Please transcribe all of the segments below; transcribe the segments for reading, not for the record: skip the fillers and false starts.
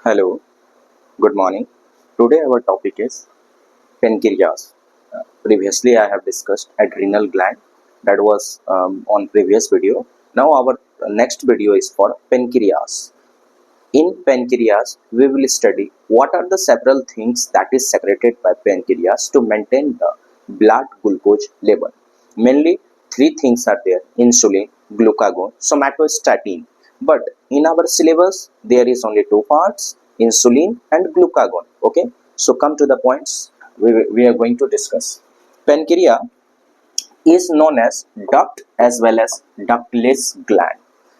Hello, good morning. Today our topic is pancreas. Previously I have discussed adrenal gland, that was on previous video. Now our next video is for pancreas. In pancreas we will study what are the several things that is secreted by pancreas to maintain the blood glucose level. Mainly three things are there: insulin, glucagon, somatostatin. But in our syllabus there is only two parts: insulin and glucagon. Okay, so come to the points we are going to discuss. Pancreas is known as duct as well as ductless gland.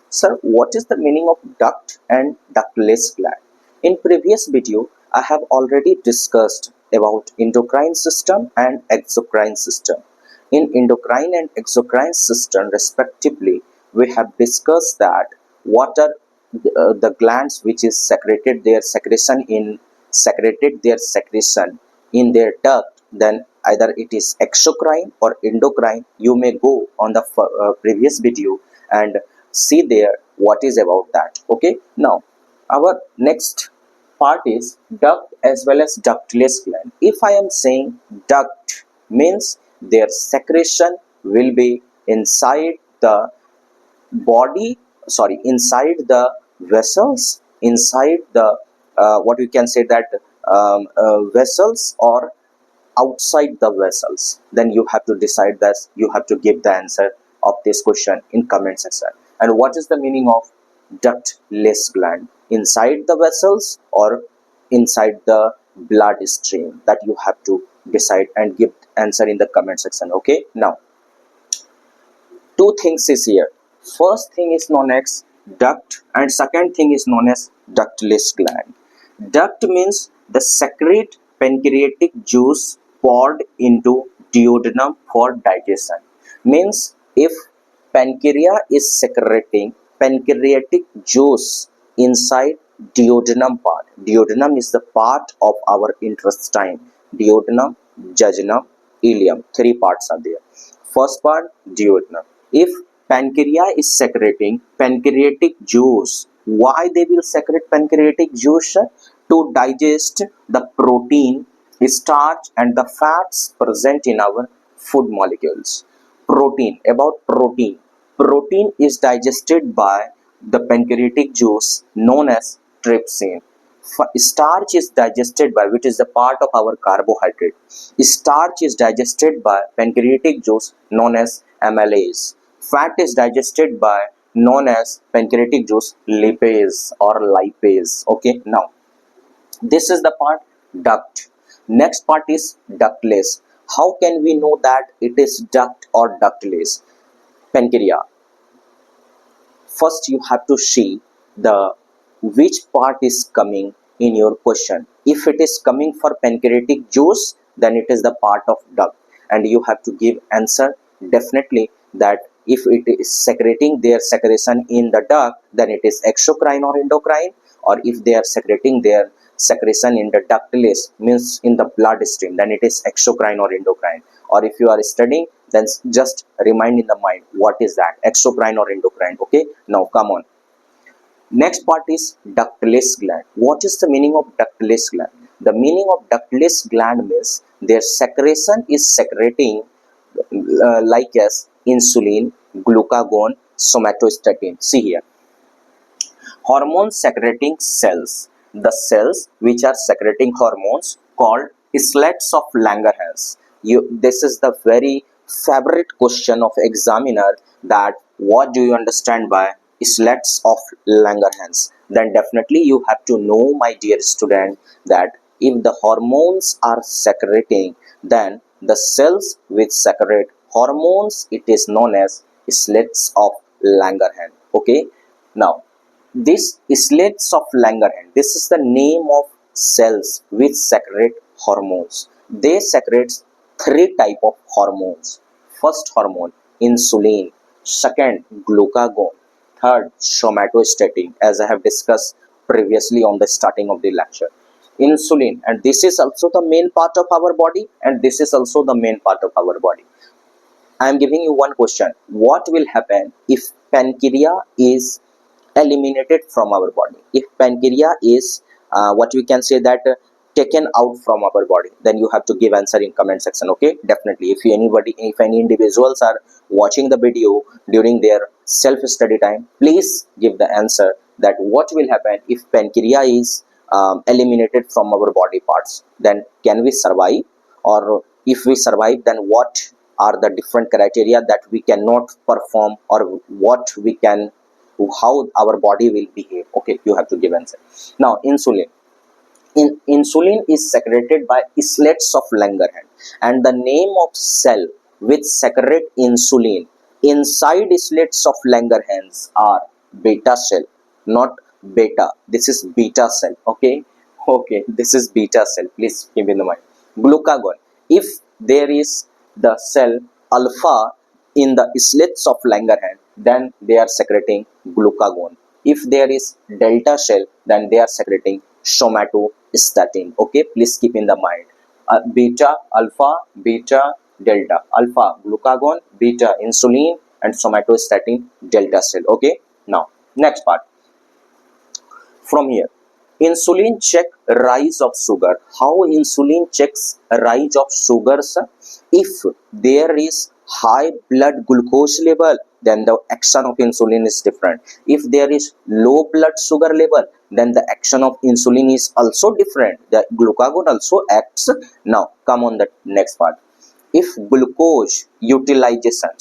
Sir, what is the meaning of duct and ductless gland? In previous video, I have already discussed about endocrine system and exocrine system. In endocrine and exocrine system respectively, we have discussed that what are the glands which is secreted their secretion in their duct, then either it is exocrine or endocrine. You may go on the previous video and see there what is about that. Okay, now our next part is duct as well as ductless gland. If I am saying duct, means their secretion will be inside the body, sorry, inside the vessels, inside the what we can say that vessels, or outside the vessels. Then you have to decide that, you have to give the answer of this question in comment section. And what is the meaning of ductless gland? Inside the vessels or inside the blood stream? That you have to decide and give answer in the comment section. Okay, now two things is here. First thing is known as duct and second thing is known as ductless gland. Duct means the secrete pancreatic juice poured into duodenum for digestion. Means if pancreas is secreting pancreatic juice inside duodenum part. Duodenum is the part of our intestine. Duodenum, jejunum, ileum. Three parts are there. First part, duodenum. If pancreas is secreting pancreatic juice, why they will secrete pancreatic juice? To digest the protein, starch and the fats present in our food molecules. Protein is digested by the pancreatic juice known as trypsin. Starch is digested by, which is the part of our carbohydrate. Starch is digested by pancreatic juice known as amylase. Fat is digested by known as pancreatic juice lipase or lipase. Okay, now this is the part duct. Next part is ductless. How can we know that it is duct or ductless? Pancreas. First you have to see the which part is coming in your question. If it is coming for pancreatic juice, then it is the part of duct, and you have to give answer definitely that if it is secreting their secretion in the duct, then it is exocrine or endocrine, or if they are secreting their secretion in the ductless, means in the blood stream, then it is exocrine or endocrine. Or if you are studying, then just remind in the mind what is that, exocrine or endocrine. Okay, now come on. Next part is ductless gland. What is the meaning of ductless gland? The meaning of ductless gland means their secretion is secreting like as insulin, glucagon, somatostatin. See here, hormone secreting cells. The cells which are secreting hormones called islets of Langerhans. This is the very favorite question of examiner, that what do you understand by islets of Langerhans? Then definitely you have to know, my dear student, that if the hormones are secreting, then the cells which secrete hormones, it is known as islets of Langerhans. Okay, now this islets of Langerhans, this is the name of cells which secrete hormones. They secrete three type of hormones. First hormone, insulin. Second, glucagon. Third, somatostatin, as I have discussed previously on the starting of the lecture. Insulin, and this is also the main part of our body, and this is also the main part of our body. I am giving you one question. What will happen if pancreas is eliminated from our body? If pancreas is what we can say that taken out from our body, then you have to give answer in comment section. Okay, definitely. If any individuals are watching the video during their self study time, please give the answer that what will happen if pancreas is eliminated from our body parts, then can we survive, or if we survive, then what are the different criteria that we cannot perform, or what we can, how our body will behave. Okay, you have to give answer. Now, insulin is secreted by islets of Langerhans, and the name of cell which secrete insulin inside islets of Langerhans are beta cell, not beta. This is beta cell. Okay, this is beta cell. Please keep in mind. Glucagon. If there is the cell alpha in the islets of Langerhans, then they are secreting glucagon. If there is delta cell, then they are secreting somatostatin. Okay, please keep in the mind. Beta, alpha, beta, delta. Alpha, glucagon, beta, insulin, and somatostatin, delta cell. Okay, now next part. From here, insulin check rise of sugar. How insulin checks rise of sugars? If there is high blood glucose level, then the action of insulin is different. If there is low blood sugar level, then the action of insulin is also different. The glucagon also acts. Now come on the next part. If glucose utilization,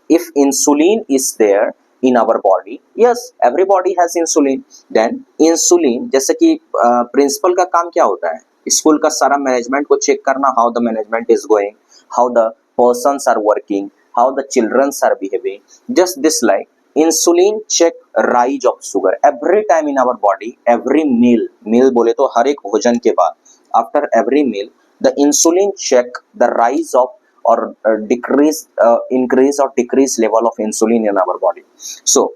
if insulin is there in our body, yes, everybody has insulin, then insulin, जैसे कि principal का काम क्या होता है, school का सारा management को चेक करना, how the management is going, how the persons are working, how the childrens are behaving, just this like insulin check rise of sugar every time in our body, every meal बोले तो हर एक भोजन के बाद, after every meal the insulin check the rise of or increase or decrease level of insulin in our body. So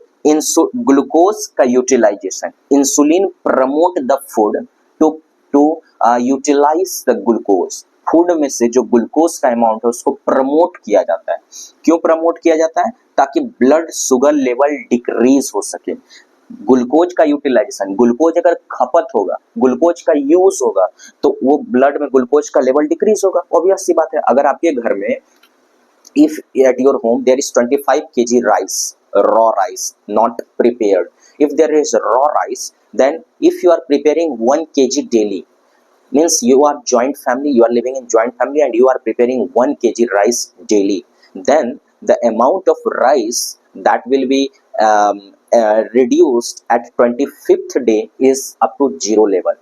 glucose का utilization, insulin promote the food to utilize the glucose. Food में से जो glucose का amount है उसको promote किया जाता है. क्यों प्रमोट किया जाता है? ताकि ब्लड शुगर लेवल डिक्रीज हो सके. ग्लूकोज का यूटिलाइजेशन, ग्लूकोज अगर खपत होगा, ग्लूकोज का यूज होगा, तो वो ब्लड में ग्लूकोज का लेवल डिक्रीज होगा. ऑब्वियस सी बात है. अगर आपके घर में if at your home there is 25 kg rice, raw rice, not prepared, if there is raw rice, then if you are preparing 1 kg daily, means you are joint family, you are living in joint family and you are preparing 1 kg rice daily, then the amount of rice that will be reduced at 25th day is up to 0 level.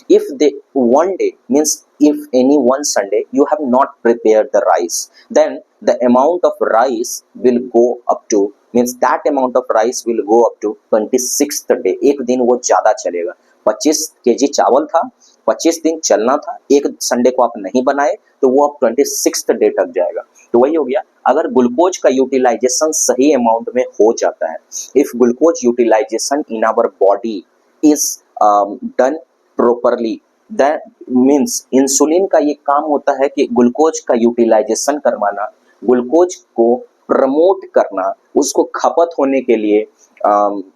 If they one day, means if any one Sunday you have not prepared the rice, then the amount of rice will go up to, means that amount of rice will go up to 26th day. एक दिन वो ज्यादा चलेगा. 25 kg चावल था, 25 दिन चलना था, एक संडे को आप नहीं बनाए तो वो अब 26th डे तक जाएगा. तो वही हो गया. अगर ग्लूकोज का यूटिलाइजेशन सही अमाउंट में हो जाता है, if glucose utilisation in our body is done properly, that means insulin का ये काम होता है कि ग्लूकोज का यूटिलाइजेशन करवाना, ग्लूकोज को प्रमोट करना, उसको खपत होने के लिए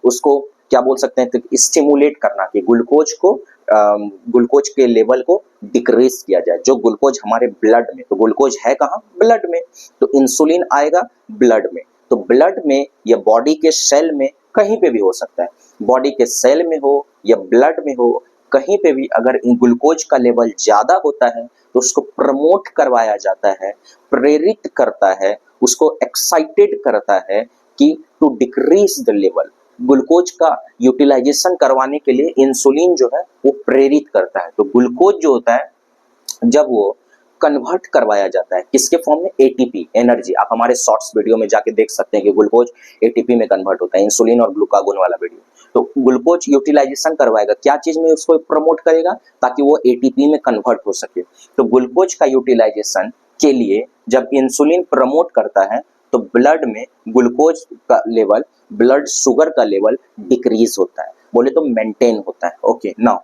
उसको क्या बोल सकते हैं, तो स्टिमुलेट करना कि ग्लूकोज को ग्लूकोज के लेवल को डिक्रीज किया जाए. जो ग्लूकोज हमारे ब्लड में, तो ग्लूकोज है कहाँ? ब्लड में. तो इंसुलिन आएगा ब्लड में, तो ब्लड में या बॉडी के सेल में कहीं पे भी हो सकता है, बॉडी के सेल में हो या ब्लड में हो, कहीं पे भी अगर ग्लूकोज का लेवल ज्यादा होता है तो उसको प्रमोट करवाया जाता है, प्रेरित करता है, उसको एक्साइटेड करता है कि to decrease the level. Glucose का यूटिलाइजेशन करवाने के लिए इंसुलिन जो है वो प्रेरित करता है. तो ग्लूकोज जो होता है जब वो कन्वर्ट करवाया जाता है किसके फॉर्म में? ATP, energy. आप हमारे शॉर्ट्स वीडियो में जाके देख सकते हैं कि ग्लूकोज एटीपी में कन्वर्ट होता है, इंसुलिन और ग्लूकागोन वाला वीडियो. तो ग्लूकोज यूटिलाइजेशन करवाएगा, क्या चीज में उसको प्रमोट करेगा? ताकि वो एटीपी में कन्वर्ट हो सके. तो ग्लूकोज का यूटिलाइजेशन के लिए जब इंसुलिन प्रमोट करता है तो ब्लड में ग्लूकोज का लेवल, ब्लड शुगर का लेवल डिक्रीज होता है, बोले तो मेंटेन होता है. ओके, नाउ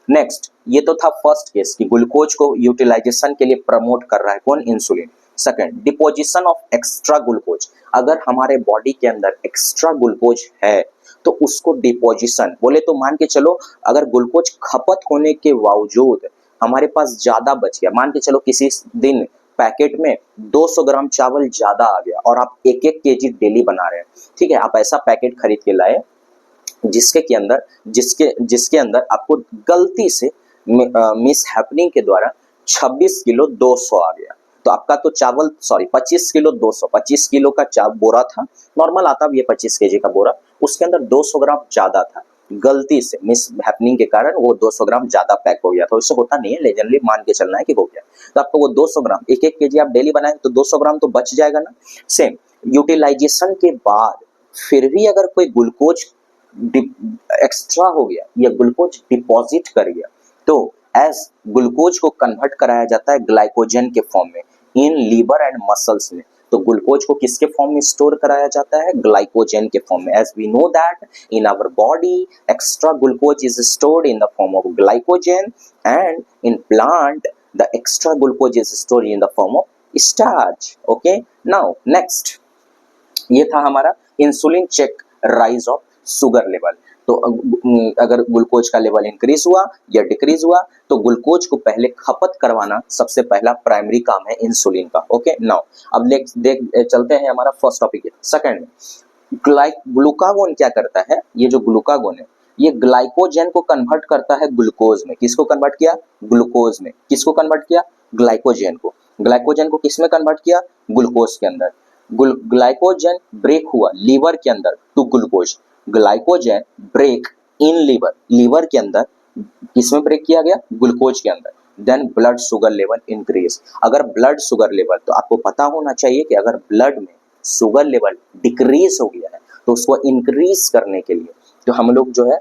नेक्स्ट, ये तो था फर्स्ट केस कि ग्लूकोज को यूटिलाइजेशन के लिए प्रमोट कर रहा है कौन? Insulin. Second, deposition of extra glucose, अगर हमारे बॉडी के अंदर एक्स्ट्रा ग्लूकोज है तो उसको डिपोजिशन बोले तो मान के चलो, अगर ग्लूकोज खपत होने के बावजूद हमारे पास ज्यादा बच गया, मान के चलो किसी दिन पैकेट में 200 ग्राम चावल ज्यादा आ गया और आप एक एक केजी डेली बना रहे हैं, ठीक है, आप ऐसा पैकेट खरीद के लाए जिसके अंदर आपको गलती से मिस हैपनिंग के द्वारा 26 किलो 200 आ गया, तो आपका तो चावल 25 किलो 200, 25 किलो का बोरा था, नॉर्मल आता है ये 25 केजी का बोरा, उसके अंदर 200 ग्राम ज्यादा था, गलती से मिस हैपनिंग के कारण वो 200 ग्राम ज्यादा पैक हो गया, तो इससे होता नहीं है, लेजनली मान के चलना है कि हो गया, तो आपको वो 200 ग्राम एक एक केजी आप डेली बनाए तो 200 ग्राम तो बच जाएगा ना। सेम यूटिलाइजेशन के बाद फिर भी अगर कोई ग्लूकोज एक्स्ट्रा हो गया या ग्लूकोज डिपॉजिट कर गया तो एज ग्लूकोज को कन्वर्ट कराया जाता है ग्लाइकोजन के फॉर्म में इन लीवर एंड मसल्स में, तो ग्लूकोज को किसके फॉर्म में स्टोर कराया जाता है, ग्लाइकोजन के फॉर्म में। As we know that in our body extra glucose is stored in the form of glycogen and in plant the extra glucose is stored in the form of starch. Okay, now next, ये था हमारा insulin check rise of sugar level, तो अगर glucose का level increase हुआ या decrease हुआ तो ग्लूकोज को पहले खपत करवाना सबसे पहला प्राइमरी काम है इंसुलिन का। ओके, नाउ अब देख चलते हैं हमारा फर्स्ट टॉपिक है। सेकंड, ग्लूकागोन क्या करता है, ये जो ग्लूकागोन है ये ग्लाइकोजन को कन्वर्ट करता है ग्लूकोज में, किसको कन्वर्ट किया, ग्लूकोज में, किसको कन्वर्ट किया, ग्लाइकोजन को, ग्लाइकोजन को किस में कन्वर्ट किया, ग्लूकोज के अंदर, ग्लाइकोजन ब्रेक हुआ लीवर के अंदर to glucose, glycogen break in liver, liver के अंदर किसमें ब्रेक किया गया, ग्लूकोज के अंदर, then blood sugar level increase. अगर ब्लड शुगर लेवल, तो आपको पता होना चाहिए कि अगर ब्लड में शुगर लेवल डिक्रीज हो गया है तो उसको इंक्रीज करने के लिए तो हम लोग जो है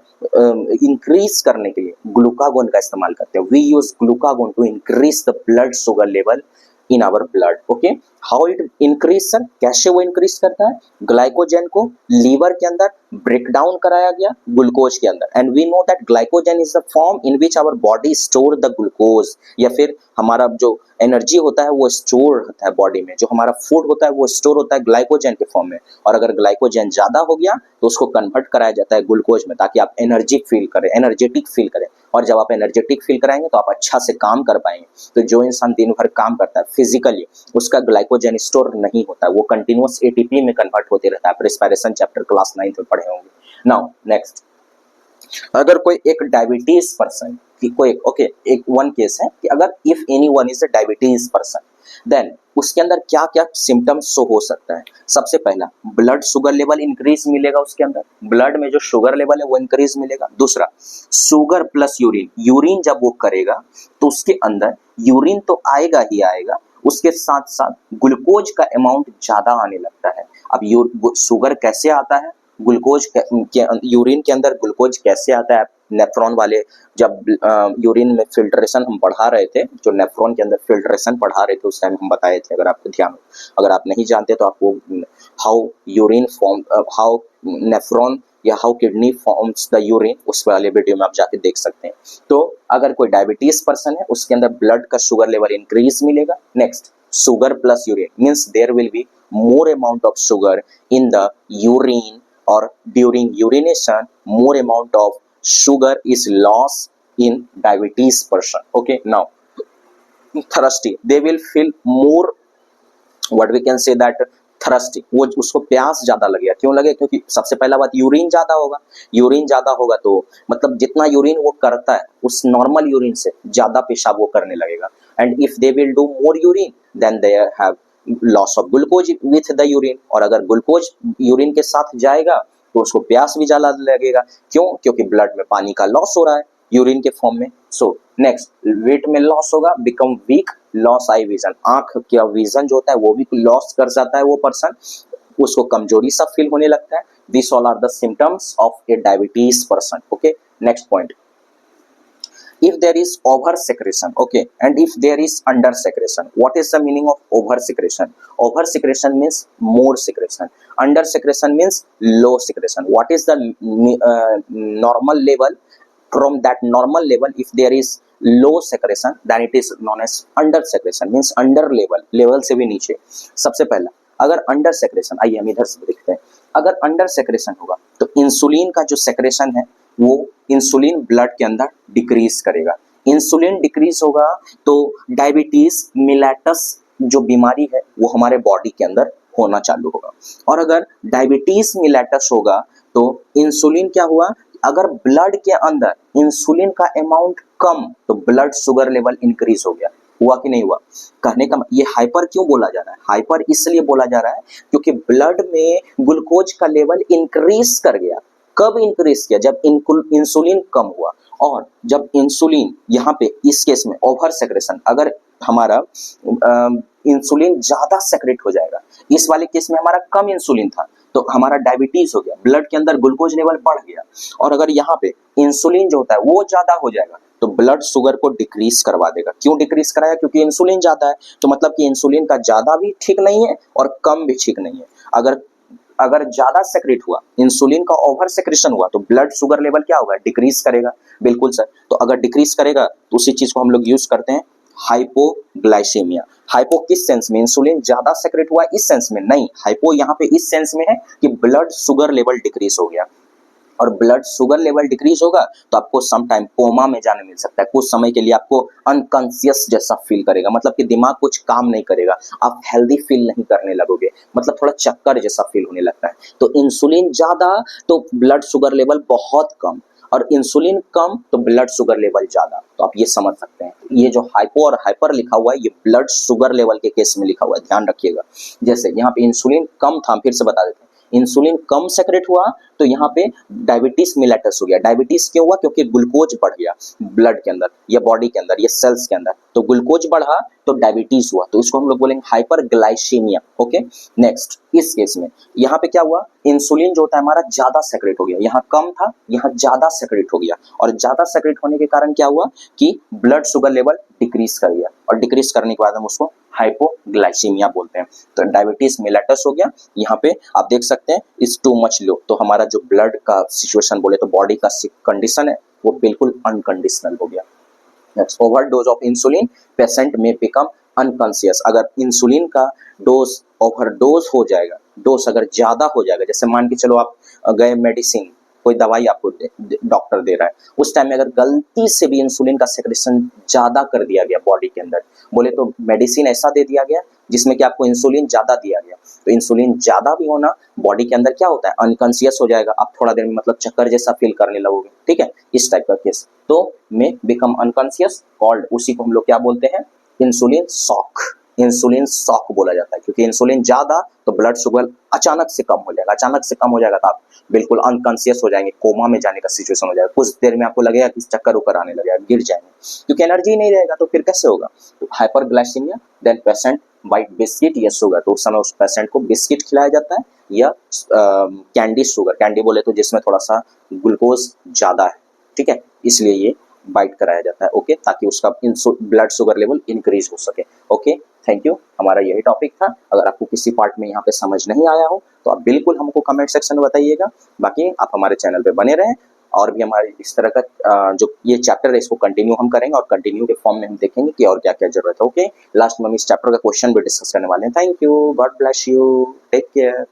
इंक्रीज करने के लिए ग्लूकागोन का इस्तेमाल करते हैं। We use glucagon to increase the blood sugar level in our blood. Okay, how it increase sir, कैसे वो इंक्रीज करता है, ग्लाइकोजन को लीवर के अंदर ब्रेक डाउन कराया गया ग्लूकोज के अंदर, and we know that glycogen is the form in which our body store the glucose, या फिर हमारा जो एनर्जी होता है वो स्टोर होता है बॉडी में, जो हमारा फूड होता है वो स्टोर होता है ग्लाइकोजन के फॉर्म में, और अगर ग्लाइकोजन ज्यादा हो गया तो उसको कन्वर्ट कराया जाता है ग्लूकोज में ताकि आप एनर्जी फील करें, एनर्जेटिक फील करें, और जब आप एनर्जेटिक फील कराएंगे तो आप अच्छा से काम कर पाएंगे। तो जो इंसान दिन भर काम करता है फिजिकली, उसका ग्लाइकोजन स्टोर नहीं होता है, वो कंटिन्यूअस एटीपी में कन्वर्ट होते रहता है, रेस्पिरेशन चैप्टर क्लास 9 में पढ़े होंगे। नाउ नेक्स्ट, अगर कोई एक डायबिटीज पर्सन की कोई एक वन केस है कि अगर if anyone is a diabetes person, then उसके अंदर क्या क्या सिम्टम्स शो हो सकता है। सबसे पहला, ब्लड शुगर लेवल इंक्रीज मिलेगा, उसके अंदर ब्लड में जो शुगर लेवल है वो इंक्रीज मिलेगा। दूसरा, शुगर प्लस यूरिन, यूरिन जब वो करेगा तो उसके अंदर यूरिन तो आएगा ही आएगा, उसके साथ साथ ग्लूकोज का अमाउंट ज्यादा आने लगता है। अब शुगर कैसे आता है, ग्लूकोज यूरिन के अंदर ग्लूकोज कैसे आता है, नेफ्रॉन वाले जब यूरिन में फिल्ट्रेशन हम पढ़ा रहे थे, जो नेफ्रॉन के अंदर फिल्ट्रेशन पढ़ा रहे थे उस टाइम हम बताए थे, अगर आपको ध्यान हो, अगर आप नहीं जानते तो आपको how urine form, how nephron या how kidney forms the urine, उस वाले वीडियो में आप जाके देख सकते हैं। तो अगर कोई डायबिटीज पर्सन है उसके अंदर ब्लड का शुगर लेवल इंक्रीज मिलेगा। Next, sugar plus urine means there will be more amount of sugar in the urine, or during urination more amount of sugar is lost in diabetes person. Okay, now thirsty, they will feel more, what we can say that thirsty, वो उसको प्यास ज्यादा लगेगा, क्यों लगे, क्योंकि सबसे पहला बात यूरिन ज्यादा होगा, यूरिन ज्यादा होगा तो मतलब जितना यूरिन वो करता है उस नॉर्मल यूरिन से ज्यादा पेशाब वो करने लगेगा, and if they will do more urine then they have loss of glucose with the urine, और अगर ग्लूकोज यूरिन के साथ जाएगा तो उसको प्यास भी ज्यादा लगेगा, क्यों, क्योंकि ब्लड में पानी का लॉस हो रहा है यूरिन के फॉर्म में। सो नेक्स्ट, वेट में लॉस होगा, become weak, loss eye vision, आंख का विजन जो होता है वो भी लॉस कर जाता है वो पर्सन, उसको कमजोरी सा फील होने लगता है। This all are the symptoms of a diabetes person. Okay, next point, if there is over secretion, okay, and if there is under secretion, what is the meaning of over secretion? Over secretion means more secretion, under secretion means low secretion. What is the normal level from that normal level. If there is low secretion, then it is known as under secretion, means under level से भी नीचे. सबसे पहला अगर under secretion, आइए हम इधर से देखते हैं. अगर अंडर सेक्रेशन होगा तो इंसुलिन का जो सेक्रेशन है वो इंसुलिन ब्लड के अंदर डिक्रीज करेगा. इंसुलिन डिक्रीज होगा तो डायबिटीज मिलेटस जो बीमारी है वो हमारे बॉडी के अंदर होना चालू होगा. और अगर डायबिटीज मिलेटस होगा तो इंसुलिन क्या हुआ, अगर ब्लड के अंदर इंसुलिन का अमाउंट कम तो ब्लड शुगर लेवल इंक्रीज हो गया. हुआ कि नहीं हुआ? कहने का ये हाइपर क्यों बोला जा रहा है? हाइपर इसलिए बोला जा रहा है क्योंकि ब्लड में ग्लूकोज का लेवल इंक्रीज कर गया. कब इंक्रीज किया? जब इंसुलिन कम हुआ. और जब इंसुलिन यहाँ पे इस केस में ओवर सेक्रेशन, अगर हमारा इंसुलिन ज्यादा सेक्रेट हो जाएगा, इस वाले केस में हमारा कम इंसुलिन था तो हमारा डायबिटीज हो गया, ब्लड के अंदर ग्लूकोज लेवल बढ़ गया. और अगर यहाँ पे इंसुलिन जो होता है वो ज्यादा हो जाएगा तो ब्लड शुगर को डिक्रीज करवा देगा. क्यों डिक्रीज कराया? क्योंकि इंसुलिन ज्यादा है. तो मतलब कि इंसुलिन का ज्यादा भी ठीक नहीं है और कम भी ठीक नहीं है. अगर ज्यादा सेक्रेट हुआ, इंसुलिन का ओवर सेक्रेशन हुआ तो ब्लड शुगर लेवल क्या होगा? डिक्रीज करेगा. बिल्कुल सर. तो अगर डिक्रीज करेगा तो उसी चीज को हम लोग यूज करते हैं हाइपोग्लाइसेमिया. हाइपो किस सेंस में? इंसुलिन ज्यादा सेक्रेट हुआ इस सेंस में नहीं. हाइपो यहाँ पे इस सेंस में है कि ब्लड शुगर लेवल डिक्रीज हो गया. और ब्लड शुगर लेवल डिक्रीज होगा तो आपको सम टाइम कोमा में जाने मिल सकता है. कुछ समय के लिए आपको अनकॉन्शियस जैसा फील करेगा, मतलब कि दिमाग कुछ काम नहीं करेगा, आप हेल्दी फील नहीं करने लगोगे, मतलब थोड़ा चक्कर जैसा फील होने लगता है. तो इंसुलिन ज्यादा तो ब्लड शुगर लेवल बहुत कम, और इंसुलिन कम तो ब्लड शुगर लेवल ज्यादा. तो आप ये समझ सकते हैं. ये जो हाइपो और हाइपर लिखा हुआ है ये ब्लड शुगर लेवल के केस में लिखा हुआ है, ध्यान रखिएगा. जैसे यहाँ पे इंसुलिन कम था, फिर से बता देते हैं, इंसुलिन कम सेक्रेट हुआ तो यहाँ पे डायबिटीज मिलेटस हो गया. डायबिटीज क्यों हुआ? क्योंकि ग्लूकोज बढ़ गया ब्लड के अंदर या बॉडी के अंदर या सेल्स के अंदर, तो ग्लूकोज बढ़ा तो डायबिटीज हुआ. तो इसको हम लोग बोलेंगे हाइपरग्लाइसीमिया. ओके. नेक्स्ट, इस केस में यहाँ पे क्या हुआ, इंसुलिन जो होता है हमारा ज्यादा सेक्रेट हो गया. यहाँ कम था, यहाँ ज्यादा सेक्रेट हो गया, और ज्यादा सेक्रेट होने के कारण क्या हुआ कि ब्लड शुगर लेवल डिक्रीज कर गया, और डिक्रीज करने के बाद हम उसको हाइपोग्लाइसीमिया बोलते हैं. तो डायबिटीज मिलेटस हो गया. यहाँ पे आप देख सकते हैं इज टू मच लो, तो हमारा जो ब्लड का सिचुएशन बोले तो बॉडी का कंडीशन है वो बिल्कुल अनकंडीशनल हो गया. Next, overdose of insulin, patient में बिकम अनकॉन्शियस. अगर इंसुलिन का डोज ओवरडोज हो जाएगा, डोज अगर ज्यादा हो जाएगा, जैसे मान के चलो आप गए मेडिसिन, कोई दवाई आपको डॉक्टर दे रहा है, उस टाइम में अगर गलती से भी इंसुलिन का सेक्रेशन ज्यादा कर दिया गया बॉडी के अंदर, बोले तो मेडिसिन ऐसा दे दिया गया जिसमें कि आपको इंसुलिन ज्यादा दिया गया, तो इंसुलिन ज्यादा भी होना बॉडी के अंदर क्या होता है, अनकॉन्शियस हो जाएगा. आप थोड़ा देर में मतलब चक्कर जैसा फील करने लगोगे. ठीक है, इस टाइप का केस. तो में बिकम अनकॉन्शियस कॉल्ड, उसी को हम लोग क्या बोलते हैं, इंसुलिन शॉक. इंसुलिन शॉक बोला जाता है क्योंकि इंसुलिन ज्यादा तो ब्लड शुगर अचानक से कम हो जाएगा. अचानक से कम हो जाएगा तो आप बिल्कुल अनकॉन्शियस हो जाएंगे, कोमा में जाने का सिचुएशन हो जाएगा. कुछ देर में आपको लगेगा कि चक्कर उकर आने लगेगा, गिर जाएंगे, क्योंकि एनर्जी नहीं रहेगा. तो फिर कैसे होगा? तो hyperglycaemia. Then patient bite biscuit या शुगर, तो उस समय उस पेशेंट को बिस्किट खिलाया जाता है या कैंडी शुगर. कैंडी बोले तो जिसमें थोड़ा सा ग्लूकोज ज्यादा है. ठीक है, इसलिए ये बाइट कराया जाता है. ओके, ताकि उसका ब्लड शुगर लेवल इंक्रीज हो सके. Okay, thank you. हमारा यही टॉपिक था. अगर आपको किसी पार्ट में यहाँ पे समझ नहीं आया हो तो आप बिल्कुल हमको कमेंट सेक्शन में बताइएगा. बाकी आप हमारे चैनल पे बने रहें, और भी हमारे इस तरह का जो ये चैप्टर है इसको कंटिन्यू हम करेंगे, और कंटिन्यू के फॉर्म में हम देखेंगे कि और क्या क्या जरूरत है. ओके, लास्ट में हम इस चैप्टर का क्वेश्चन भी डिस्कस करने वाले हैं. Thank you, God bless you, take care.